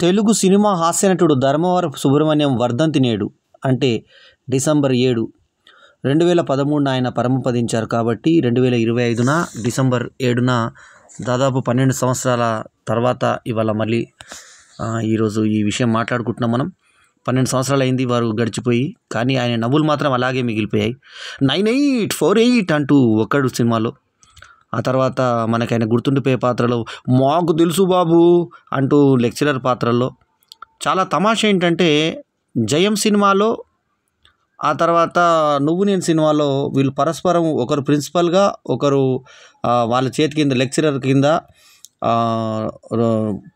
Telugu cinema హాస్యనటుడు Dharmavarapu Subrahmanyam వర్ధంతి నేడు అంటే డిసెంబర్ 7, 2013 ఆయన పరమపదించారు. కాబట్టి 2025 డిసెంబర్ 7 దాదాపు 12 సంవత్సరాల తర్వాత ఇవాళ మళ్ళీ ఈరోజు ఈ విషయం మాట్లాడుకుంటున్నాం మనం. 12 సంవత్సరాలు అయింది వారు గడిచిపోయి, కానీ ఆయన నవ్వులు మాత్రం అలాగే మిగిలిపోయాయి. 9848 అంటూ ఒక్కడు సినిమాలో, ఆ తర్వాత మనకి ఆయన గుర్తుండిపోయే పాత్రలో మాకు తెలుసు బాబు అంటూ లెక్చరర్ పాత్రల్లో. చాలా తమాషా ఏంటంటే జయం సినిమాలో, ఆ తర్వాత నువ్వు నేను సినిమాలో వీళ్ళు పరస్పరం ఒకరు ప్రిన్సిపల్గా, ఒకరు వాళ్ళ చేతి కింద లెక్చరర్ కింద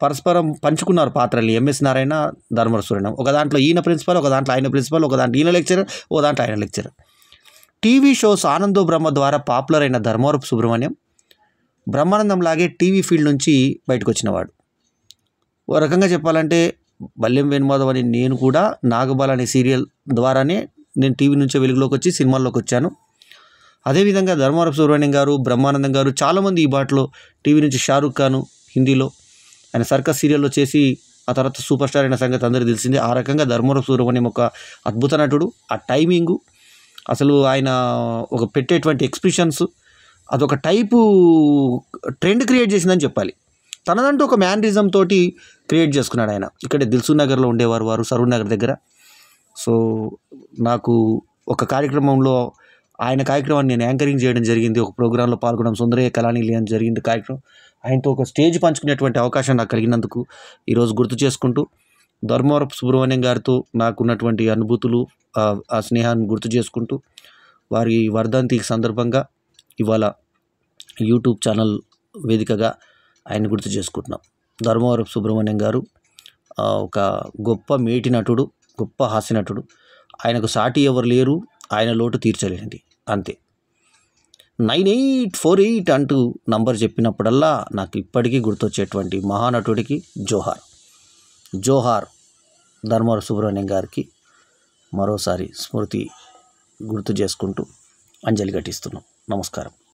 పరస్పరం పంచుకున్నారు పాత్రలు. ఎంఎస్ నారాయణ, ధర్మవరపు సుబ్రహ్మణ్యం. ఒక దాంట్లో ఈయన ప్రిన్సిపల్, ఒక దాంట్లో ఆయన ప్రిన్సిపల్, ఒక దాంట్లో ఈయన లెక్చరర్, ఒక దాంట్లో ఆయన లెక్చరర్. టీవీ షోస్ ఆనందో బ్రహ్మ ద్వారా పాపులర్ అయిన ధర్మవరపు సుబ్రహ్మణ్యం బ్రహ్మానందం లాగే టీవీ ఫీల్డ్ నుంచి బయటకు వచ్చినవాడు. ఓ రకంగా చెప్పాలంటే బల్లెం వేణుమాధవ్ అని నేను కూడా నాగబాల అనే సీరియల్ ద్వారానే నేను టీవీ నుంచే వెలుగులోకి వచ్చి సినిమాల్లోకి వచ్చాను. అదేవిధంగా ధర్మవరపు సుబ్రహ్మణ్యం గారు, బ్రహ్మానందం గారు చాలామంది ఈ బాటలో టీవీ నుంచి షారుఖ్ ఖాన్ హిందీలో ఆయన సర్కస్ సీరియల్లో చేసి ఆ తర్వాత సూపర్ స్టార్ అయిన సంగతి అందరికీ తెలిసిందే. ఆ రకంగా ధర్మవరపు సుబ్రహ్మణ్యం ఒక అద్భుత నటుడు. ఆ టైమింగు, అసలు ఆయన ఒక పెట్టేటువంటి ఎక్స్ప్రెషన్స్, అదొక టైపు ట్రెండ్ క్రియేట్ చేసిందని చెప్పాలి. తనదంటూ ఒక మ్యానరిజం తోటి క్రియేట్ చేసుకున్నాడు ఆయన. ఇక్కడే దిల్సుఖ్ నగర్లో ఉండేవారు వారు, సరూర్ నగర్ దగ్గర. సో నాకు ఒక కార్యక్రమంలో ఆయన కార్యక్రమాన్ని నేను యాంకరింగ్ చేయడం జరిగింది. ఒక ప్రోగ్రాంలో పాల్గొనడం, సుందరయ్య కళానిలయం అని జరిగింది కార్యక్రమం. ఆయనతో ఒక స్టేజ్ పంచుకునేటువంటి అవకాశం నాకు కలిగినందుకు ఈరోజు గుర్తు చేసుకుంటూ, ధర్మవరపు సుబ్రహ్మణ్యం గారితో నాకున్నటువంటి అనుభూతులు, ఆ స్నేహాన్ని గుర్తు చేసుకుంటూ, వారి వర్ధంతి సందర్భంగా ఇవాళ యూట్యూబ్ ఛానల్ వేదికగా ఆయన గుర్తు చేసుకుంటున్నాం. ధర్మవరపు సుబ్రహ్మణ్యం గారు ఒక గొప్ప మేటి నటుడు, గొప్ప హాస్య నటుడు. ఆయనకు సాటి ఎవరు లేరు, ఆయన లోటు తీర్చలేనిది అంతే. 9848 అంటూ నంబర్ చెప్పినప్పుడల్లా నాకు ఇప్పటికీ గుర్తొచ్చేటువంటి మహానటుడికి జోహార్. జోహార్ ధర్మవరపు సుబ్రహ్మణ్యం గారికి మరోసారి స్మృతి గుర్తు చేసుకుంటూ అంజలి ఘటిస్తున్నాం. నమస్కారం.